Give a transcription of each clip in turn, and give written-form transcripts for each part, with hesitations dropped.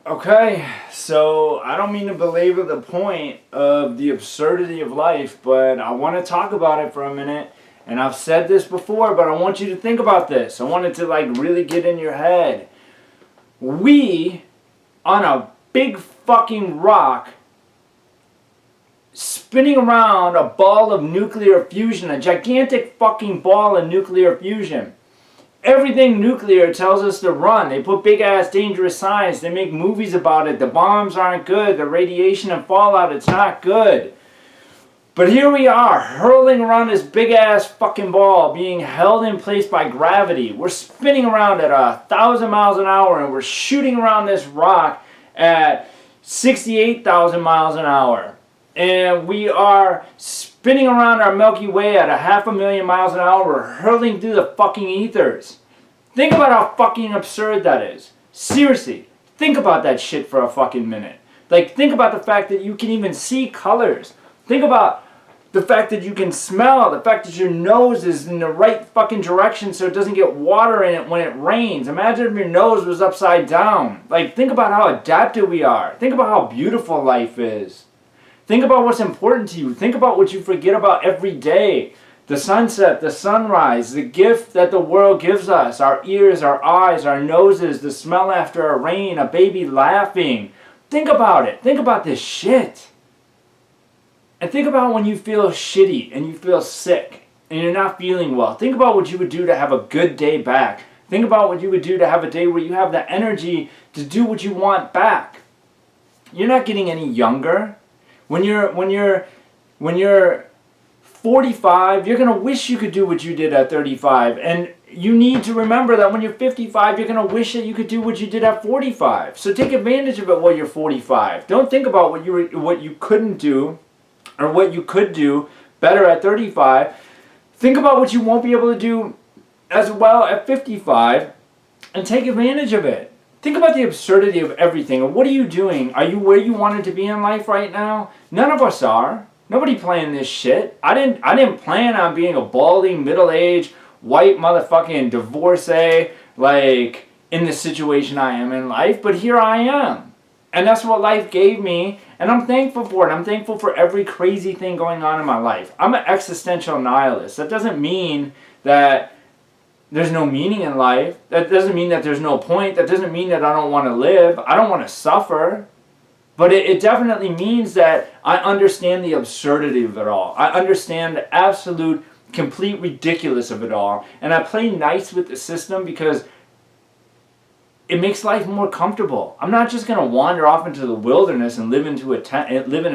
Okay, so I don't mean to belabor the point of the absurdity of life, but I want to talk about it for a minute. And I've said this before, but I want you to think about this. I want it to really get in your head. We, on a big fucking rock, spinning around a ball of nuclear fusion, a gigantic fucking ball of nuclear fusion. Everything nuclear tells us to run. They put big ass dangerous signs. They make movies about it. The bombs aren't good. The radiation and fallout, it's not good. But here we are, hurling around this big ass fucking ball, being held in place by gravity. We're spinning around at 1,000 miles an hour, and we're shooting around this rock at 68,000 miles an hour. And we are spinning around our Milky Way at 500,000 miles an hour. We're hurling through the fucking ethers. Think about how fucking absurd that is. Seriously, think about that shit for a fucking minute. Think about the fact that you can even see colors. Think about the fact that you can smell, the fact that your nose is in the right fucking direction so it doesn't get water in it when it rains. Imagine if your nose was upside down. Think about how adapted we are. Think about how beautiful life is. Think about what's important to you. Think about what you forget about every day. The sunset, the sunrise, the gift that the world gives us. Our ears, our eyes, our noses, the smell after a rain, a baby laughing. Think about it. Think about this shit. And think about when you feel shitty and you feel sick and you're not feeling well. Think about what you would do to have a good day back. Think about what you would do to have a day where you have the energy to do what you want back. You're not getting any younger. When you're 45, you're going to wish you could do what you did at 35. And you need to remember that when you're 55, you're going to wish that you could do what you did at 45. So take advantage of it while you're 45. Don't think about what you couldn't do or what you could do better at 35. Think about what you won't be able to do as well at 55 and take advantage of it. Think about the absurdity of everything. What are you doing? Are you where you wanted to be in life right now? None of us are. Nobody playing this shit. I didn't plan on being a balding, middle-aged, white motherfucking divorcee, in the situation I am in life, but here I am. And that's what life gave me, and I'm thankful for it. I'm thankful for every crazy thing going on in my life. I'm an existential nihilist. That doesn't mean that there's no meaning in life. That doesn't mean that there's no point. That doesn't mean that I don't want to live. I don't want to suffer. But it definitely means that I understand the absurdity of it all. I understand the absolute, complete ridiculous of it all. And I play nice with the system because it makes life more comfortable. I'm not just going to wander off into the wilderness and live in a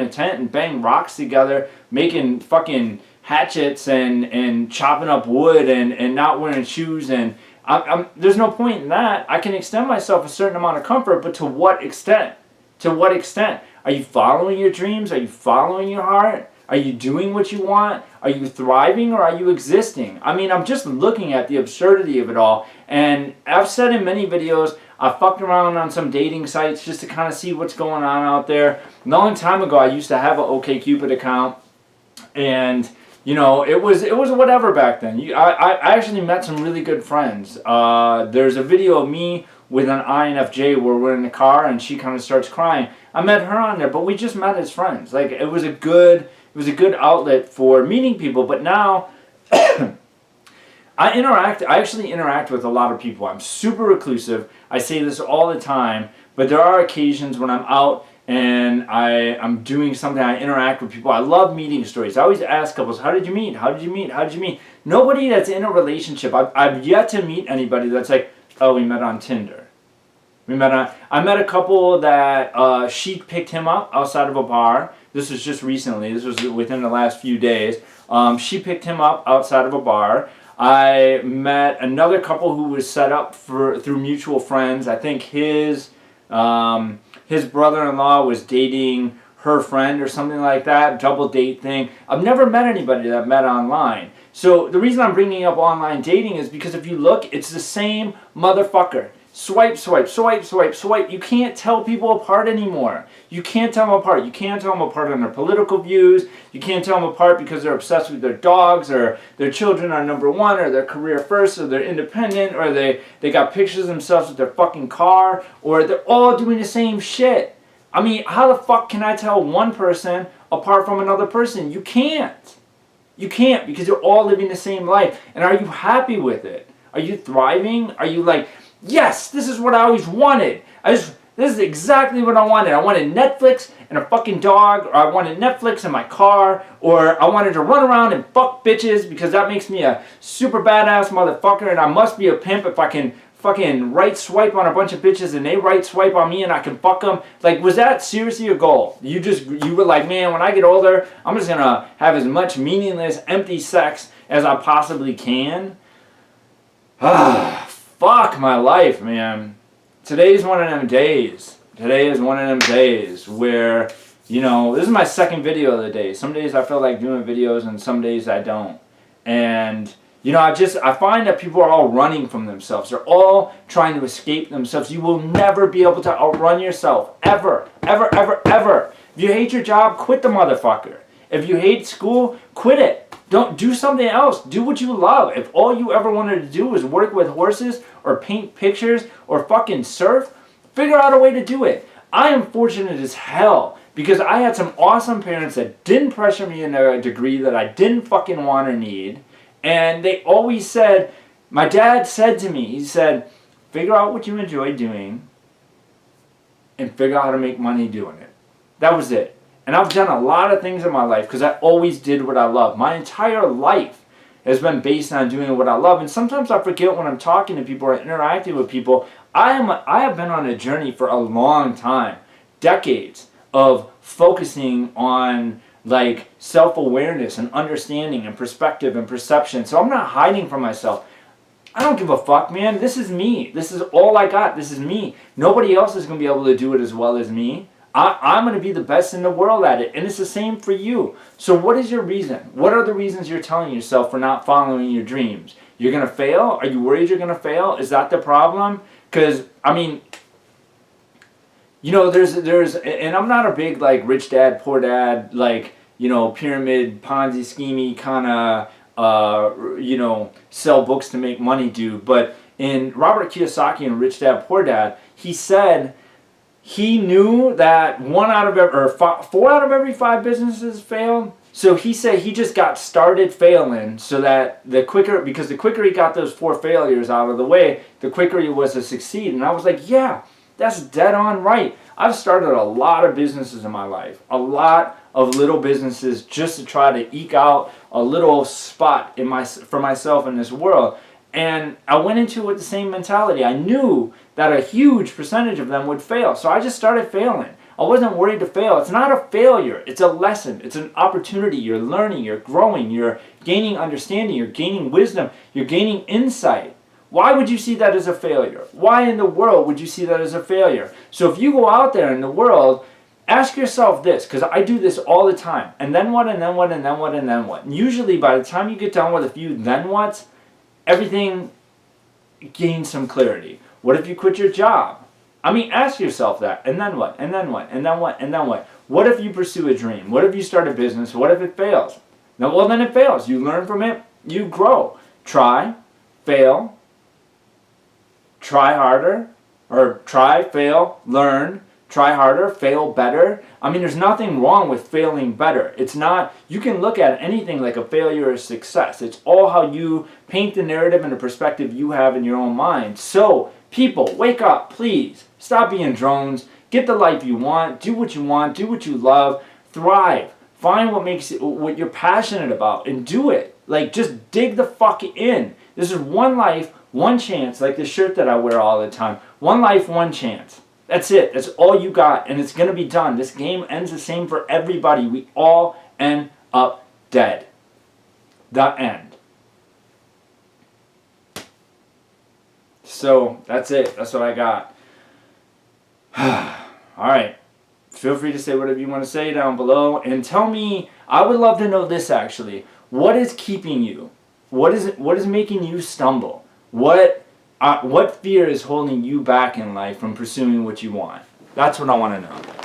tent and bang rocks together, making fucking hatchets and chopping up wood and not wearing shoes. And there's no point in that. I can extend myself a certain amount of comfort, but to what extent? To what extent? Are you following your dreams? Are you following your heart? Are you doing what you want? Are you thriving or are you existing? I mean, I'm just looking at the absurdity of it all. And I've said in many videos, I fucked around on some dating sites just to kind of see what's going on out there. A long time ago, I used to have an OkCupid account. And it was whatever back then. I actually met some really good friends. There's a video of me with an INFJ where we're in the car and she kind of starts crying. I met her on there, but we just met as friends. It was a good outlet for meeting people. But now I actually interact with a lot of people. I'm super reclusive. I say this all the time, but there are occasions when I'm out and I'm doing something, I interact with people. I love meeting stories. I always ask couples, how did you meet? How did you meet? How did you meet? Nobody that's in a relationship, I've yet to meet anybody that's like, oh, we met on Tinder. I met a couple that she picked him up outside of a bar. This was just recently. This was within the last few days. She picked him up outside of a bar. I met another couple who was set up through mutual friends. I think his brother-in-law was dating her friend or something like that, double date thing. I've never met anybody that met online. So the reason I'm bringing up online dating is because if you look, it's the same motherfucker. Swipe, swipe, swipe, swipe, swipe. You can't tell people apart anymore. You can't tell them apart. You can't tell them apart on their political views. You can't tell them apart because they're obsessed with their dogs, or their children are number one, or their career first, or they're independent, or they got pictures of themselves with their fucking car, or they're all doing the same shit. I mean, how the fuck can I tell one person apart from another person? You can't. You can't, because you're all living the same life. And are you happy with it? Are you thriving? Are you like, yes, this is what I always wanted. This is exactly what I wanted. I wanted Netflix and a fucking dog, or I wanted Netflix and my car, or I wanted to run around and fuck bitches because that makes me a super badass motherfucker, and I must be a pimp if I can fucking right swipe on a bunch of bitches and they right swipe on me and I can fuck them. Like, was that seriously your goal? You were like, man, when I get older, I'm just gonna have as much meaningless, empty sex as I possibly can? Fuck my life, man. Today's one of them days. Today is one of them days where, you know, this is my second video of the day. Some days I feel like doing videos and some days I don't. And, you know, I find that people are all running from themselves. They're all trying to escape themselves. You will never be able to outrun yourself. Ever. Ever, ever, ever. If you hate your job, quit the motherfucker. If you hate school, quit it. Don't do something else. Do what you love. If all you ever wanted to do was work with horses or paint pictures or fucking surf, figure out a way to do it. I am fortunate as hell because I had some awesome parents that didn't pressure me into a degree that I didn't fucking want or need. And they always said, my dad said to me, he said, figure out what you enjoy doing and figure out how to make money doing it. That was it. And I've done a lot of things in my life because I always did what I love. My entire life has been based on doing what I love. And sometimes I forget when I'm talking to people or interacting with people, I have been on a journey for a long time, decades of focusing on like self-awareness and understanding and perspective and perception. So I'm not hiding from myself. I don't give a fuck, man. This is me. This is all I got. This is me. Nobody else is going to be able to do it as well as me. I'm going to be the best in the world at it. And it's the same for you. So what is your reason? What are the reasons you're telling yourself for not following your dreams? You're going to fail? Are you worried you're going to fail? Is that the problem? Because, I mean, you know, there's, and I'm not a big, like, rich dad, poor dad, like, you know, pyramid, Ponzi schemey kind of, you know, sell books to make money dude. But in Robert Kiyosaki in Rich Dad, Poor Dad, he said he knew that 4 out of every 5 businesses failed. So he said he just got started failing so that because the quicker he got those 4 failures out of the way, the quicker he was to succeed. And I was like, yeah, that's dead on right. I've started a lot of businesses in my life, a lot of little businesses just to try to eke out a little spot for myself in this world. And I went into it with the same mentality. I knew that a huge percentage of them would fail. So I just started failing. I wasn't worried to fail. It's not a failure. It's a lesson. It's an opportunity. You're learning. You're growing. You're gaining understanding. You're gaining wisdom. You're gaining insight. Why would you see that as a failure? Why in the world would you see that as a failure? So if you go out there in the world, ask yourself this, because I do this all the time. And then what, and then what, and then what, and then what. And usually by the time you get done with a few then whats, everything gains some clarity. What if you quit your job? I mean, ask yourself that. And then what? And then what? And then what? And then what? What if you pursue a dream? What if you start a business? What if it fails? No, well, then it fails. You learn from it. You grow. Try, fail, try harder, or try, fail, learn, try harder, fail better. I mean, there's nothing wrong with failing better. It's not, you can look at anything like a failure or success. It's all how you paint the narrative and the perspective you have in your own mind. So, people, wake up, please. Stop being drones. Get the life you want. Do what you love. Thrive. Find what you're passionate about and do it. Like, just dig the fuck in. This is one life, one chance, like the shirt that I wear all the time. One life, one chance. That's it. That's all you got. And it's going to be done. This game ends the same for everybody. We all end up dead. The end. So, that's it. That's what I got. Alright. Feel free to say whatever you want to say down below. And tell me, I would love to know this actually. What is keeping you? What is making you stumble? What what fear is holding you back in life from pursuing what you want? That's what I want to know.